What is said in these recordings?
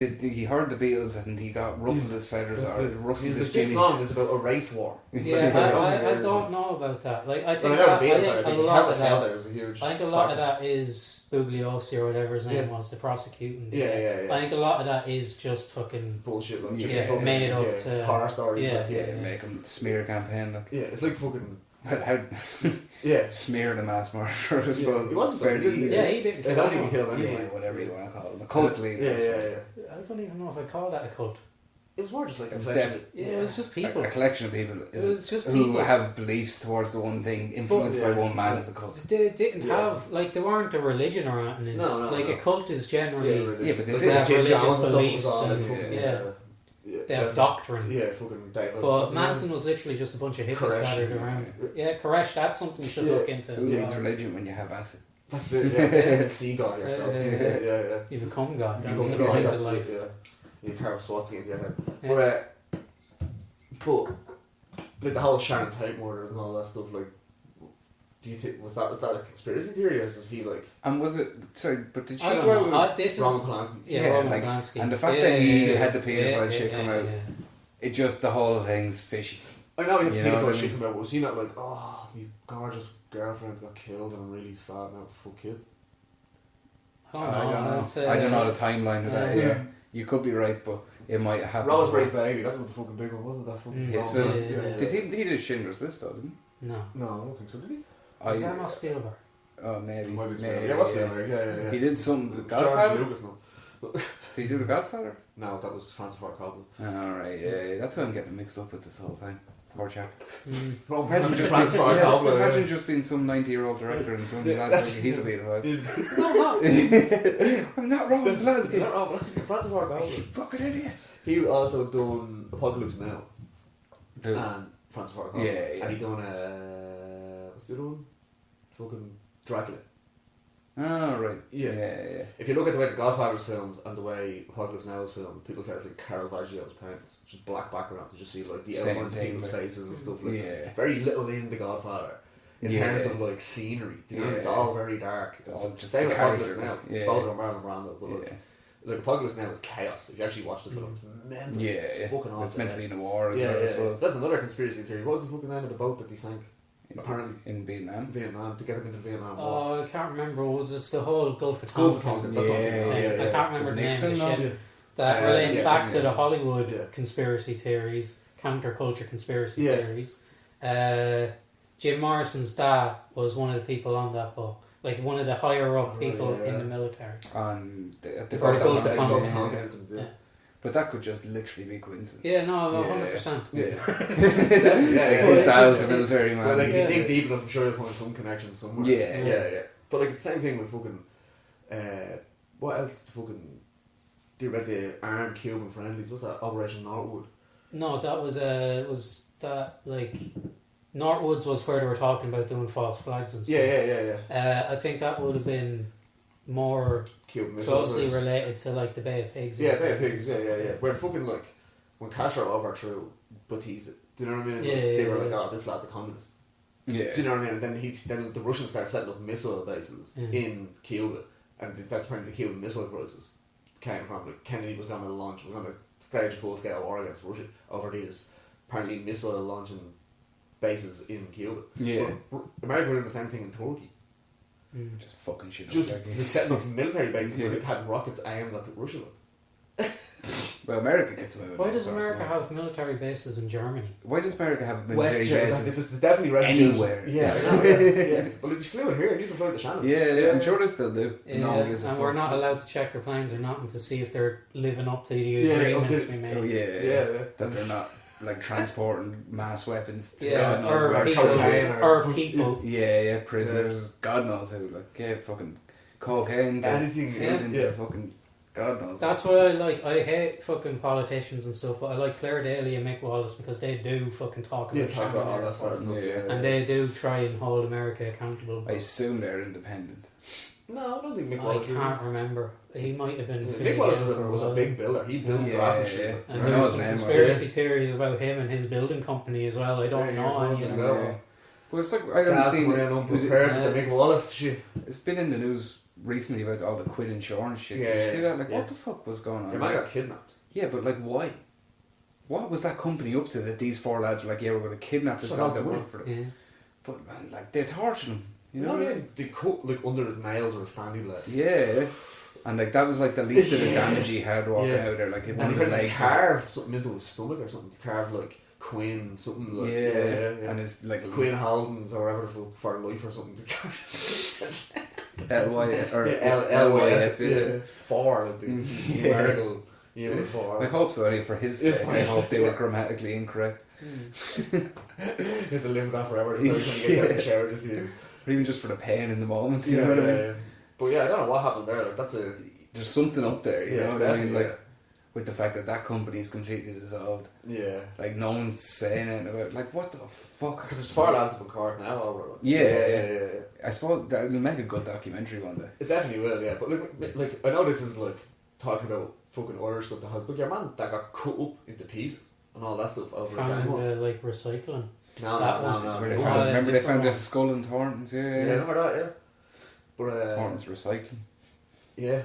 He heard the Beatles and he got ruffled his feathers or ruffled his jimmies. This song is about a race war. I don't know about that. Like I think a lot of that is Bugliosi or whatever his name was, the prosecuting. I think a lot of that is just fucking bullshit. Like, made up to horror stories. Make him smear campaign. Like. Yeah, it's like fucking. How smear the mass murderer, I suppose. He wasn't fairly easy. Yeah, he didn't kill anyone. Yeah, whatever you want to call him. A cult leader. I don't even know if I call that a cult. It was more just like a collection. It was just people. A collection of people. It was just who people. have beliefs towards the one thing, influenced by one man as a cult. They didn't have, like, they weren't a religion or anything. A cult is generally... but they like, did have religious beliefs and they have doctrine. Yeah, fucking David. But Manson was literally just a bunch of hippies gathered around. Yeah, Koresh, that's something you should look into. Who needs religion when you have acid? That's it, see God yourself. You become God. You That's become God, into that's life. it, You carve a swastika into your head. But like the whole Sharon Tate murders and all that stuff, like, do you think was that a conspiracy theory, or was he like? And was it? Sorry, but did she? I don't know. This is Roman Polanski. Roman Polanski. And the fact that he had the paedophile shit come out, it just the whole thing's fishy. I know he had paedophile shit come out. Was he not like, oh, my gorgeous girlfriend got killed and I'm really sad now to fuck kids? I don't know the timeline of that. Yeah, you could be right, but it might happen. Rosemary's Baby. That's what the fucking big one wasn't. That fucking his film. Did he did Schindler's List though? Didn't he? No, I don't think so. Did he? Was that not Spielberg? Oh, maybe. Yeah, it was Spielberg. Yeah. He did some The Godfather. George Lucas, no. Did he do The Godfather? No, that was Francis Ford Coppola. Oh, right, yeah. That's why I'm getting mixed up with this whole time. Poor chap. Imagine just being some 90-year-old director and some lads like he's a paedophile. No, I'm not wrong, Polanski. Not wrong, Francis Ford Coppola. You fucking idiots. He also done Apocalypse Now. Who? And Francis Ford Coppola. Yeah. And he done what's the other one? Fucking Dracula. Oh, right. Yeah. If you look at the way The Godfather's filmed and the way Apocalypse Now is filmed, people say it's like Caravaggio's paintings. Just black background. You just see like the outlines of people's faces and stuff like that. Very little in The Godfather in terms of like scenery. You know, it's all very dark. It's all just same with Apocalypse Now. Both of them Marlon Brando, but like Apocalypse Now is chaos. If you actually watch the film, it's mental. It's fucking awesome. It's meant to be in a war as well, I suppose. That's another conspiracy theory. What was the fucking name of the boat that they sank? Apparently in Vietnam, to get him into Vietnam. I can't remember. Was this the whole Gulf of Tonkin? I can't remember the name of the ship. That relates back to the Hollywood conspiracy theories, counterculture conspiracy theories. Jim Morrison's dad was one of the people on that boat, like one of the higher up people in the military. On the Gulf of Tonkin. But that could just literally be coincidence. Yeah, no, 100%. His dad was a military man. Well, like, if you dig deep enough, I'm sure you'll find some connection somewhere. Yeah. But, like, the same thing with fucking... what else fucking... They read the armed Cuban friendlies. What's that? Operation Northwood? No, that was like... Northwoods was where they were talking about doing false flags and stuff. Yeah. I think that would have been... more Cuban closely related to like the Bay of Pigs. Bay of Pigs, yeah. Where fucking like when Castro overthrew Batista, do you know what I mean? They were like, oh, this lad's a communist. Yeah. Do you know what I mean? And then the Russians started setting up missile bases in Cuba, and that's apparently the Cuban Missile Crisis came from. Like Kennedy was going to stage a full scale war against Russia over these apparently missile launching bases in Cuba. Yeah. But America were doing the same thing in Turkey. Just fucking shit up. Just setting up military bases where they had rockets aimed at Russia. Well, America gets away with it. Why does America have military bases in Germany? Why does America have military bases? There's definitely residues. Anywhere. Yeah. But they just flew in here. They used to fly the Shannon. Yeah, I'm sure they still do. And we're not allowed to check their planes or nothing to see if they're living up to the agreements we made. That they're not like transporting mass weapons to God knows where. Or people. Prisoners. God knows who. Like, fucking cocaine. Anything. Into fucking God knows. That's why I hate fucking politicians and stuff, but I like Claire Daly and Mick Wallace because they do fucking talk about all that sort of stuff. And they do try and hold America accountable. I assume they're independent. No, I don't think Mick Wallace. I can't remember. He might have been. Mick Wallace was a big builder. He built graphic shit. And there's some conspiracy theories about him and his building company as well. I don't know any of them. Well, it's like I haven't seen. Unprepared the Mick Wallace shit. It's been in the news recently about all the quid insurance shit. Yeah, Did you see that? Like, yeah. what the fuck was going on? Your man got kidnapped. Yeah, but like, why? What was that company up to that these 4 lads were like, yeah, we're going to kidnap this lad that worked for them? Yeah. But man, like, they tortured him. You know what I mean? They cut like under his nails or his standing leg. Yeah. And like, that was like the least of the damage he had walking out there. Like, one of his legs carved something into his stomach or something. Carved like Quinn, something like and his like Quinn Haldens or whatever the fuck for life or something. LY or LYF, for like the numerical. Yeah, I hope so. Anyway, for his sake, I hope they were grammatically incorrect. He has to live with that forever. So every time he gets out of the shower, just is. Or even just for the pain in the moment. You know what I mean? But yeah, I don't know what happened there. Like there's something up there. You know what I mean? Like. Yeah. With the fact that company is completely dissolved. Yeah. Like, no one's saying anything about, like, what the fuck? Because there's 4 lads up in court now over it. Yeah. I suppose that'll make a good documentary one day. It definitely will, yeah. But, like I know this is, like, talking about fucking Irish stuff that has, but your man that got cut up into pieces and all that stuff over Found again. in the, like, recycling. No. Remember they found a skull in Thornton's? Yeah, remember that, yeah. But, Thornton's recycling. Yeah.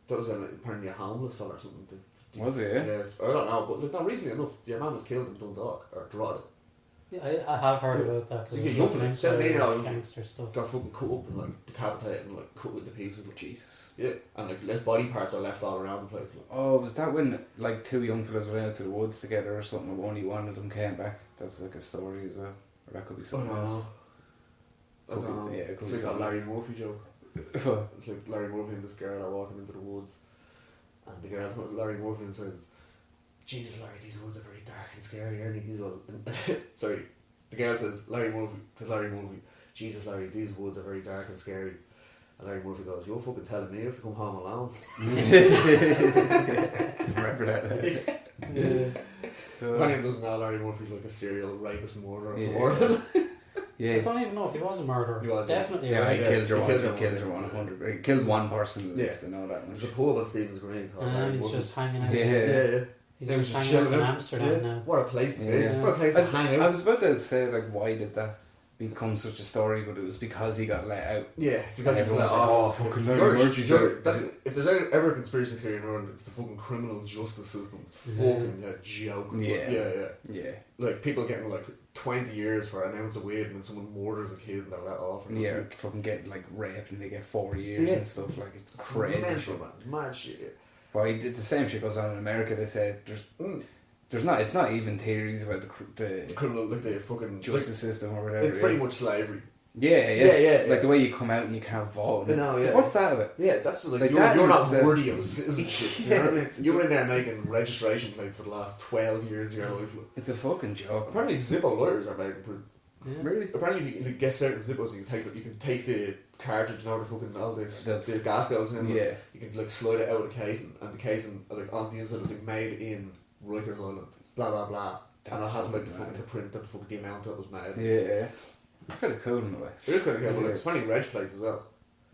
That was apparently a homeless fella or something. Was it, yeah? Yeah, I don't know, but like, not recently enough, your man was killed in Dundalk, or Drogheda. Yeah, I have heard about that, because It's like it's 17-year-old gangster stuff. Got fucking cut up and like decapitated and like cut into pieces. Like, Jesus. Yeah, and like less body parts are left all around the place. Like. Oh, was that when like 2 young fellas went out to the woods together or something, and only one of them came back? That's like a story as well. Or that could be something else. I don't know. Yeah, it could be it's like that Larry else. Murphy joke. It's like Larry Murphy and this girl are walking into the woods, and the girl comes to Larry Murphy and says, "Jesus, Larry, these woods are very dark and scary, aren't they?" He goes, sorry, the girl says, Larry Murphy, "Jesus, Larry, these woods are very dark and scary." And Larry Murphy goes, "You're fucking telling me I have to come home alone." Remember that? Yeah. If anyone doesn't know, Larry Murphy's like a serial rapist murderer. Yeah. I don't even know if he was a murderer. He was, definitely. Yeah, right. he killed your one. He killed killed your 100. He killed one person at least. I know that There's much. a pub on Stephen's Green called Larry He's Murphy. just hanging out. Yeah. He's They just was hanging out chilling in out. Amsterdam now. What a place to be. Yeah. What a place to hang I out. was about to say, like, why did that become such a story? But it was because he got let out. Yeah, because everyone's like, like, "Oh, fucking Larry Murphy's out." If there's ever a conspiracy theory in Ireland, it's the fucking criminal justice system. It's fucking a joke. Yeah. Like people getting like 20 years for an ounce of weed, and then someone murders a kid and they're let off. Yeah, fucking get like raped and they get 4 years and stuff. Like, it's crazy mental, shit. man. Mad shit. Well, the same shit goes on in America. They say there's not. It's not even theories about The criminal, like the fucking justice system or whatever. It's pretty much slavery. Yeah. Like the way you come out and you can't vote. Yeah. What's that about? Yeah, that's like that you're not is, worthy of citizenship. You know what I mean? You were in there making registration plates for the last 12 years of your life. It's a fucking joke. Apparently, Zippo lawyers are made in prison. Yeah. Really? Apparently, if you get certain Zippos, you can take the cartridge and all the fucking all this the gas goes in. Yeah. You can like slide it out of the casing, and the casing like on the inside is like made in Rikers Island. Blah blah blah. And I'll have like the print that the fucking the amount that was made. Yeah. Kind of cool in a way. It is kind of cool, but like, it's funny reg plates as well.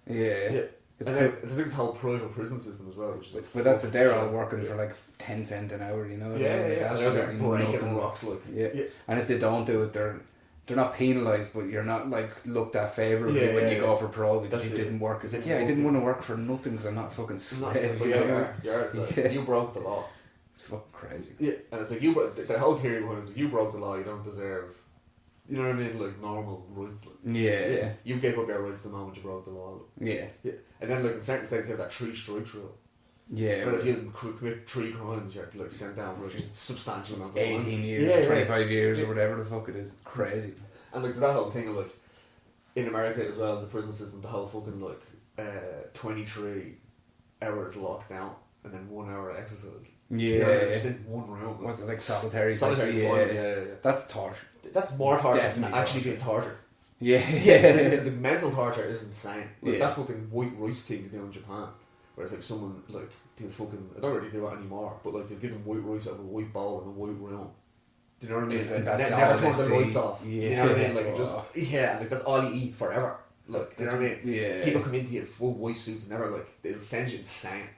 Yeah. It's and cool. then there's like this whole private prison system as well, which is like. But that's it. They're all working for like 10 cents an hour, you know. Yeah. Like, And absolutely they're breaking nothing. rocks like. Yeah. And if they don't do it, they're not penalised, but you're not like looked at favourably when you go for parole because you didn't work. It's like, I didn't want to work for nothing because I'm not fucking slave. You broke the law. It's fucking crazy. Yeah, and it's like the whole theory behind it is you broke the law, you don't deserve. You know what I mean? Like normal rights. Like. Yeah. You gave up your rights the moment you broke the law. Like. Yeah. And then like in certain states they have that 3 strikes rule. Yeah. But if you commit 3 crimes, you're like sent down for a substantial amount of time. 18 years, 25 years, or whatever the fuck it is. It's crazy. And like that whole thing of like in America as well, in the prison system, the whole fucking like 23 hours locked down and then 1 hour exercise. Yeah. Just in one room. What's it like solitary? Solitary. Yeah. That's torture. That's more torture Definitely than actually being tortured. Yeah. The mental torture is insane. Like that fucking white rice thing they do in Japan, where it's like someone like they fucking I don't really do it anymore, but like they give them white rice out of a white bowl in a white room. Do you know what I mean? And that's never all turn they the lights see. off. Yeah. You know what I mean? Like it just like that's all you eat forever. Like you know what I mean? Yeah. People come into you in full white suits, never like they'll send you insane.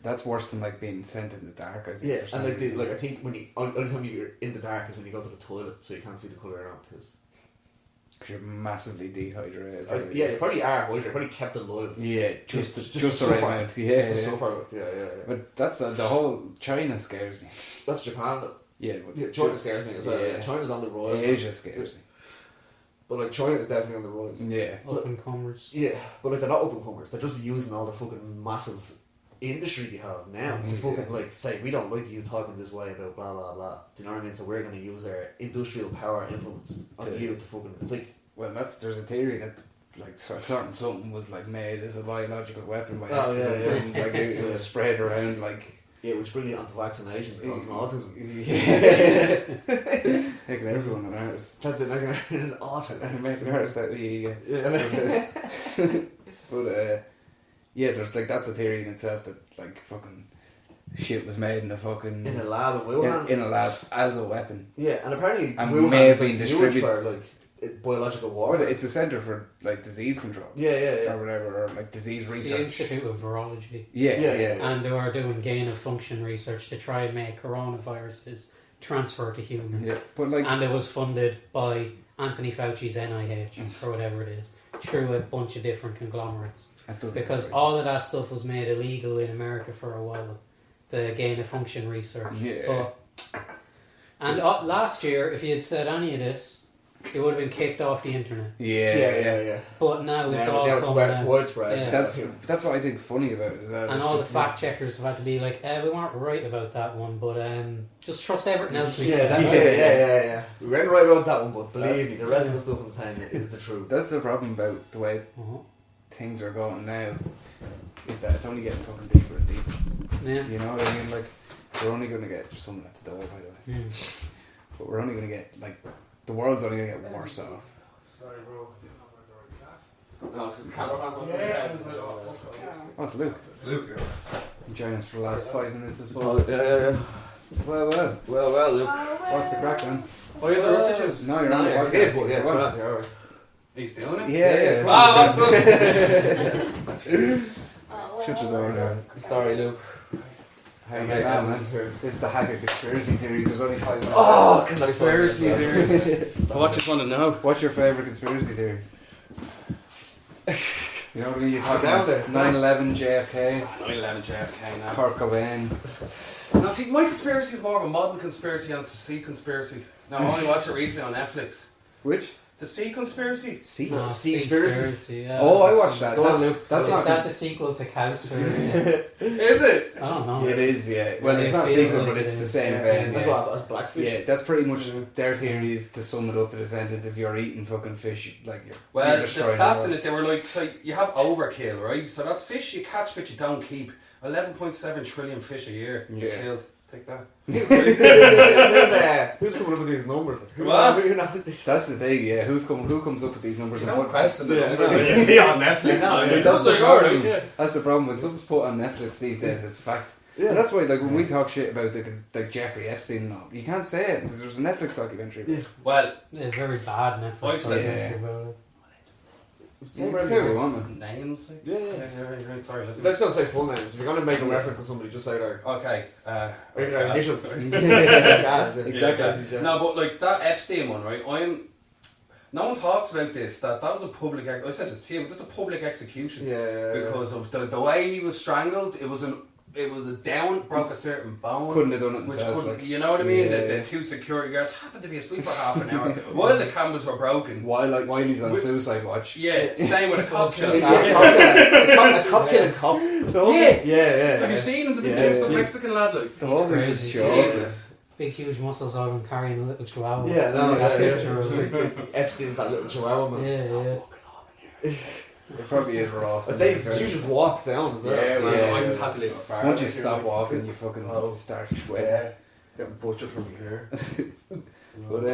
That's worse than like being sent in the dark. I think. Yeah, and like I think when you only time you're in the dark is when you go to the toilet, so you can't see the colour around piss. Because you're massively dehydrated. Yeah, you probably are. You probably kept alive. Yeah, just the right amount. Yeah, yeah. But that's the whole China scares me. That's Japan though. Yeah, China scares me as well. Yeah. China's on the rise. Asia scares me. But like China is definitely on the rise. Yeah. Up and comers. Yeah, but like they're not up and comers. They're just using all the fucking massive industry they have now to fucking like say we don't like you talking this way about blah blah blah. Do you know what I mean? So we're gonna use their industrial power influence on you to fucking. It's like there's a theory that like certain something was like made as a biological weapon by accident and like it was spread around like. Yeah, which bring you onto vaccinations causing autism. Yeah. Making everyone an artist. That's it, making everyone an artist. Making an artist that way. But yeah, there's like that's a theory in itself that like fucking shit was made in a fucking in a lab in Wuhan. In a lab as a weapon. Yeah, and apparently Wuhan may have been distributed for like biological warfare. It's a centre for like disease control. Yeah. Or whatever, or like disease research. The Institute of Virology. Yeah. And they were doing gain of function research to try and make coronaviruses transfer to humans. Yeah, but like, and it was funded by Anthony Fauci's NIH or whatever it is through a bunch of different conglomerates. Because all of that stuff was made illegal in America for a while. The gain of function research. Yeah. And last year, if you had said any of this, it would have been kicked off the internet. Yeah. But now it's all widespread. Yeah. That's what I think is funny about it. And all the fact checkers have had to be like, we weren't right about that one, but just trust everything else we said. Yeah. We weren't right about that one, but believe me, the rest of the stuff I'm saying is the truth. That's the problem about the way things are going now, is that it's only getting fucking deeper and deeper. Yeah. You know what I mean? Like, we're only going to get someone at the door, by the way. But we're only going to get, like, the world's only going to get worse off. Sorry, bro. No, it's because the camera Oh, it's Luke. Luke, Been joining us for the last 5 minutes, I suppose. Yeah. Well, Luke. what's the crack then? Oh, you're the ruptures? No, you're No, on the yeah, podcast. yeah, it's Go on. right there. He's doing it? Yeah. What's up? Shut the door there. Sorry, Luke. How you getting on, man? This is the hack of conspiracy theories. There's only 5 minutes. Oh, Conspiracy theories. What you want to know? What's your favourite conspiracy theory? You know what I mean? You're Sit talking down there. 9/11, JFK, 9/11 JFK now. Kurt Cobain. Now, see, my conspiracy is more of a modern conspiracy and it's a sea conspiracy. Now, I only watched it recently on Netflix. Which? The Sea Conspiracy? Seaspiracy. Yeah, Oh, I watched that. Go on, Luke. That's Is not. that the sequel to Cowspiracy? Is it? I don't know. It is, yeah. Well, it's not sequel, but it's the same vein. That's Yeah. what that's Blackfish. Yeah, that's pretty much their theory is to sum it up in a sentence. If you're eating fucking fish, you're Well, you're the destroying stats the in world. it, they were like, so you have overkill, right? So that's fish you catch, but you don't keep. 11.7 trillion fish a year killed. Take that. Who's coming up with these numbers? Who knows these? That's the thing, yeah. Who comes up with these numbers and No put question. Yeah. You see on Netflix. That's the problem. That's the problem when something's put on Netflix these days. It's fact. Yeah. And that's why, like, when we talk shit about like Jeffrey Epstein and all, you can't say it because there's a Netflix documentary. Yeah. Well, Yeah, very bad Netflix I've said documentary about it. Say what you want, man. names. Yeah. Right, sorry. Listen. Let's not say full names. If you're going to make a reference to somebody, just say their Okay. or even their initials. Exactly. No, but like that Epstein one, right? No one talks about this. That was a public. I said this to you, but this is a public execution. Yeah. Because of the way he was strangled, it was a down, broke a certain bone. Couldn't have done it Which himself. couldn't, Like, you know what I mean? Yeah. The two security guards happened to be asleep for half an hour while the cameras were broken. while he's on suicide watch. Yeah, staying with a cop just. A cop killing cop. Yeah. Have you seen him? The Mexican lad, like. The whole thing's Crazy. just show. Jesus. Big huge muscles on him carrying a little chihuahua. Yeah, no, That yeah. picture of Epstein's that little chihuahua man. Yeah. It probably is raw. I'd say you just walk down as well. Yeah, man. I just had to leave a bar. Once you stop walking, you fucking start sweating. Getting butchered from here. But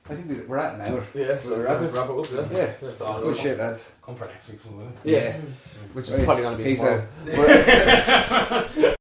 I think we're at an hour. Yeah, so wrap it up, yeah. Yeah. Good shit, lads. Come for next week's one, will Yeah. Which is probably going to be Peace tomorrow. out.